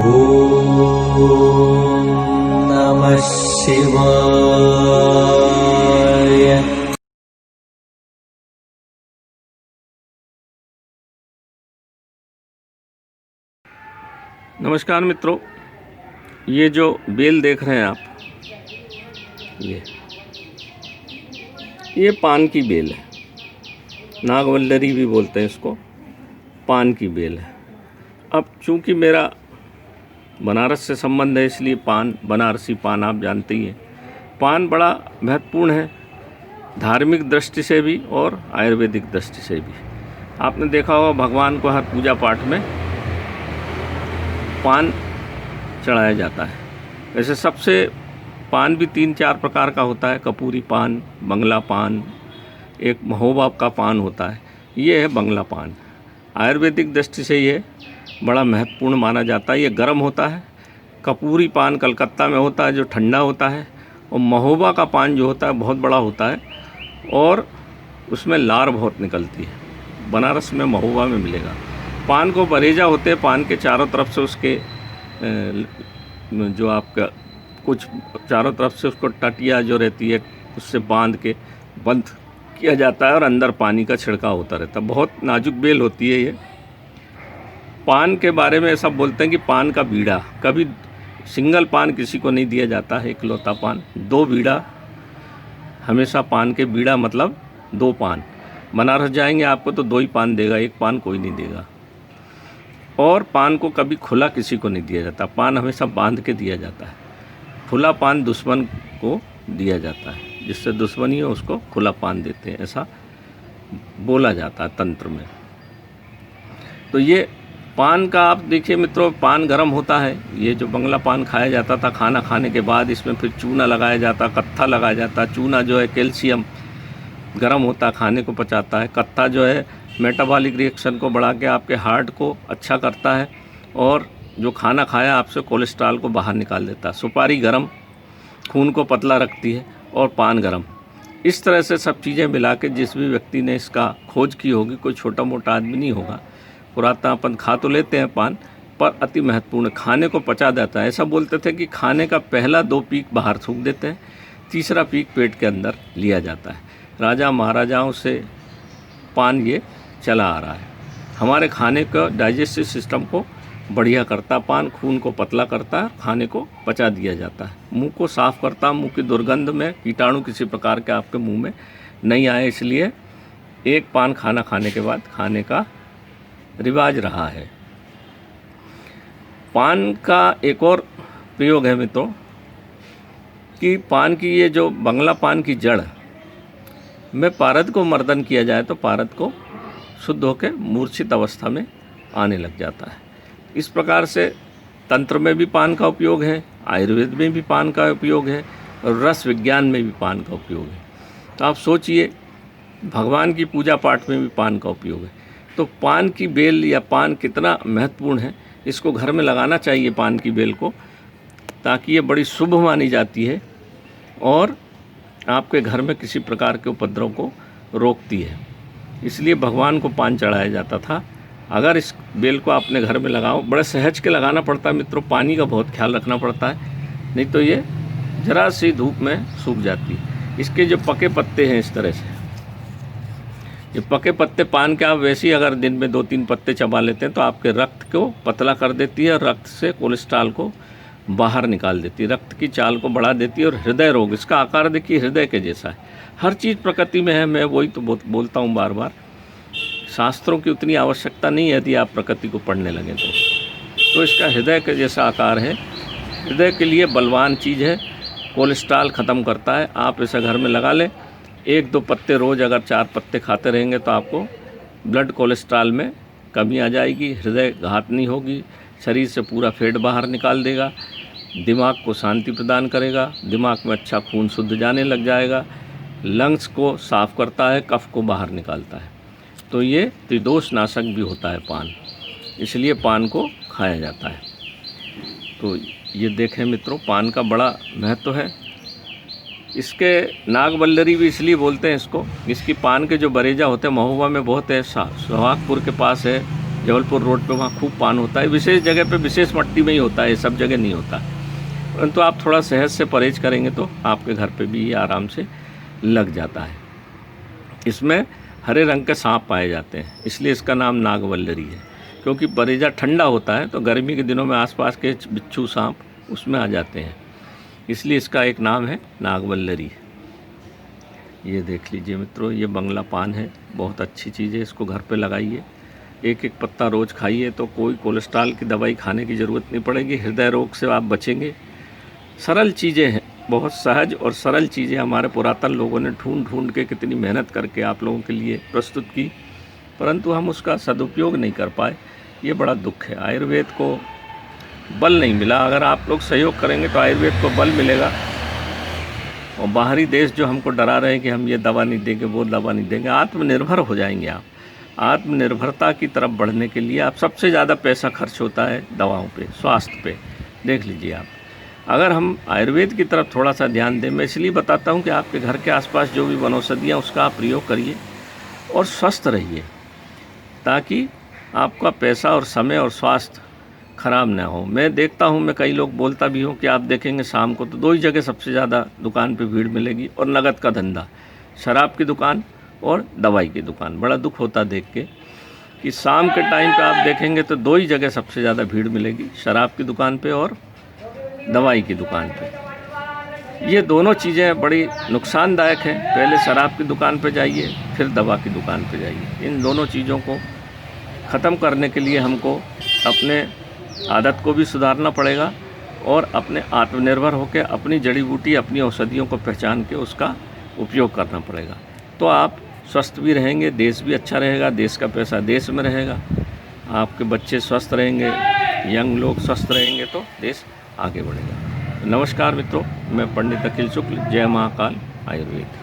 ॐ नमः शिवाय। नमस्कार मित्रों, ये जो बेल देख रहे हैं आप, ये पान की बेल है। नागवल्लरी भी बोलते हैं इसको, पान की बेल है। अब चूंकि मेरा बनारस से संबंध है, इसलिए पान, बनारसी पान आप जानते ही हैं। पान बड़ा महत्वपूर्ण है, धार्मिक दृष्टि से भी और आयुर्वेदिक दृष्टि से भी। आपने देखा होगा भगवान को हर पूजा पाठ में पान चढ़ाया जाता है। वैसे सबसे पान भी 3-4 प्रकार का होता है, कपूरी पान, बंगला पान, एक महोबा का पान होता है। ये है बंगला पान। आयुर्वेदिक दृष्टि से ये बड़ा महत्वपूर्ण माना जाता है। ये गर्म होता है। कपूरी पान कलकत्ता में होता है जो ठंडा होता है, और महोबा का पान जो होता है बहुत बड़ा होता है और उसमें लार बहुत निकलती है। बनारस में महोबा में मिलेगा। पान को बरेजा होते हैं, पान के चारों तरफ से उसके जो आपका कुछ चारों तरफ से उसको टटिया जो रहती है उससे बांध के बंद किया जाता है और अंदर पानी का छिड़काव होता रहता है। बहुत नाजुक बेल होती है ये। पान के बारे में सब बोलते हैं कि पान का बीड़ा, कभी सिंगल पान किसी को नहीं दिया जाता है, इकलौता पान। 2 बीड़ा हमेशा, पान के बीड़ा मतलब 2 पान। बनारस जाएंगे आपको तो 2 ही पान देगा, 1 पान कोई नहीं देगा। और पान को कभी खुला किसी को नहीं दिया जाता, पान हमेशा बांध के दिया जाता है। खुला पान दुश्मन को दिया जाता है, जिससे दुश्मनी है उसको खुला पान देते हैं, ऐसा बोला जाता है तंत्र में। तो ये पान का आप देखिए मित्रों, पान गर्म होता है। ये जो बंगला पान खाया जाता था, खाना खाने के बाद इसमें फिर चूना लगाया जाता, कत्था लगाया जाता। चूना जो है कैल्शियम गर्म होता, खाने को पचाता है। कत्था जो है मेटाबॉलिक रिएक्शन को बढ़ा के आपके हार्ट को अच्छा करता है, और जो खाना खाया आपसे कोलेस्ट्रॉल को बाहर निकाल देता है। सुपारी गरम, खून को पतला रखती है, और पान गरम। इस तरह से सब चीज़ें मिला के जिस भी व्यक्ति ने इसका खोज की होगी, कोई छोटा मोटा आदमी नहीं होगा। पुरातन अपन खा तो लेते हैं पान, पर अति महत्वपूर्ण, खाने को पचा देता है। ऐसा बोलते थे कि खाने का पहला 2 पीक बाहर थूक देते हैं, तीसरा पीक पेट के अंदर लिया जाता है। राजा महाराजाओं से पान ये चला आ रहा है। हमारे खाने का डाइजेस्टिव सिस्टम को बढ़िया करता पान, खून को पतला करता है, खाने को पचा दिया जाता है। मुंह को साफ़ करता, मुंह की दुर्गंध में कीटाणु किसी प्रकार के आपके मुंह में नहीं आए, इसलिए 1 पान खाना खाने के बाद खाने का रिवाज रहा है। पान का एक और प्रयोग है मित्रों, कि पान की ये जो बंगला पान की जड़ में पारद को मर्दन किया जाए तो पारद को शुद्ध होकर मूर्छित अवस्था में आने लग जाता है। इस प्रकार से तंत्र में भी पान का उपयोग है, आयुर्वेद में भी पान का उपयोग है, और रस विज्ञान में भी पान का उपयोग है। तो आप सोचिए, भगवान की पूजा पाठ में भी पान का उपयोग है। तो पान की बेल या पान कितना महत्वपूर्ण है, इसको घर में लगाना चाहिए पान की बेल को, ताकि ये बड़ी शुभ मानी जाती है और आपके घर में किसी प्रकार के उपद्रव को रोकती है। इसलिए भगवान को पान चढ़ाया जाता था। अगर इस बेल को अपने घर में लगाओ, बड़े सहज के लगाना पड़ता है मित्रों, पानी का बहुत ख्याल रखना पड़ता है, नहीं तो ये जरा सी धूप में सूख जाती है। इसके जो पके पत्ते हैं इस तरह से, ये पके पत्ते पान के आप वैसे ही अगर दिन में 2-3 पत्ते चबा लेते हैं तो आपके रक्त को पतला कर देती है, और रक्त से कोलेस्ट्रॉल को बाहर निकाल देती है, रक्त की चाल को बढ़ा देती है। और हृदय रोग, इसका आकार देखिए हृदय के जैसा है। हर चीज़ प्रकृति में है, मैं वही तो बोलता हूँ बार बार, शास्त्रों की उतनी आवश्यकता नहीं है यदि आप प्रकृति को पढ़ने लगें तो इसका हृदय के जैसा आकार है। हृदय के लिए बलवान चीज़ है, कोलेस्ट्रॉल ख़त्म करता है। आप इसे घर में लगा लें, 1-2 पत्ते रोज़, अगर 4 पत्ते खाते रहेंगे तो आपको ब्लड कोलेस्ट्रॉल में कमी आ जाएगी, हृदय घात नहीं होगी, शरीर से पूरा फैट बाहर निकाल देगा, दिमाग को शांति प्रदान करेगा, दिमाग में अच्छा खून शुद्ध जाने लग जाएगा, लंग्स को साफ़ करता है, कफ को बाहर निकालता है। तो ये त्रिदोष नाशक भी होता है पान, इसलिए पान को खाया जाता है। तो ये देखें मित्रों, पान का बड़ा महत्व है। इसके नागवल्लरी भी इसलिए बोलते हैं इसको, इसकी पान के जो बरेजा होते हैं महोबा में बहुत है, सोहागपुर के पास है, जबलपुर रोड पे, वहाँ खूब पान होता है। विशेष जगह पे, विशेष मट्टी में ही होता है, सब जगह नहीं होता। परंतु आप थोड़ा सेहत से परहेज करेंगे तो आपके घर पे भी ये आराम से लग जाता है। इसमें हरे रंग के सांप पाए जाते हैं, इसलिए इसका नाम नागवल्लरी है। क्योंकि बरेजा ठंडा होता है तो गर्मी के दिनों में आसपास के बिच्छू सांप उसमें आ जाते हैं, इसलिए इसका एक नाम है नागवल्लरी। ये देख लीजिए मित्रों, ये बंगला पान है, बहुत अच्छी चीज़ है। इसको घर पे लगाइए, एक एक पत्ता रोज़ खाइए तो कोई कोलेस्ट्रॉल की दवाई खाने की ज़रूरत नहीं पड़ेगी, हृदय रोग से आप बचेंगे। सरल चीज़ें हैं, बहुत सहज और सरल चीज़ें हमारे पुरातन लोगों ने ढूंढ ढूंढ के कितनी मेहनत करके आप लोगों के लिए प्रस्तुत की, परंतु हम उसका सदुपयोग नहीं कर पाए। ये बड़ा दुख है। आयुर्वेद को बल नहीं मिला। अगर आप लोग सहयोग करेंगे तो आयुर्वेद को बल मिलेगा। और बाहरी देश जो हमको डरा रहे हैं कि हम ये दवा नहीं देंगे, वो दवा नहीं देंगे, आत्मनिर्भर हो जाएंगे आप। आत्मनिर्भरता की तरफ बढ़ने के लिए आप, सबसे ज़्यादा पैसा खर्च होता है दवाओं पे, स्वास्थ्य पे। देख लीजिए आप, अगर हम आयुर्वेद की तरफ थोड़ा सा ध्यान दें, मैं इसलिए बताता हूँ कि आपके घर के आसपास जो भी वनौषधियाँ उसका आप प्रयोग करिए और स्वस्थ रहिए, ताकि आपका पैसा और समय और स्वास्थ्य खराब ना हो। मैं देखता हूँ, मैं कई लोग बोलता भी हूँ कि आप देखेंगे शाम को तो दो ही जगह सबसे ज़्यादा दुकान पे भीड़ मिलेगी और नगद का धंधा, शराब की दुकान और दवाई की दुकान। बड़ा दुख होता देख के कि शाम के टाइम पे आप देखेंगे तो दो ही जगह सबसे ज़्यादा भीड़ मिलेगी, शराब की दुकान पे और दवाई की दुकान पे। ये दोनों चीज़ें बड़ी नुकसानदायक हैं। पहले शराब की दुकान पे जाइए, फिर दवा की दुकान पे जाइए। इन दोनों चीज़ों को ख़त्म करने के लिए हमको अपने आदत को भी सुधारना पड़ेगा और अपने आत्मनिर्भर होकर अपनी जड़ी बूटी, अपनी औषधियों को पहचान के उसका उपयोग करना पड़ेगा। तो आप स्वस्थ भी रहेंगे, देश भी अच्छा रहेगा, देश का पैसा देश में रहेगा, आपके बच्चे स्वस्थ रहेंगे, यंग लोग स्वस्थ रहेंगे तो देश आगे बढ़ेगा। नमस्कार मित्रों, मैं पंडित अखिल शुक्ल, जय महाकाल आयुर्वेद।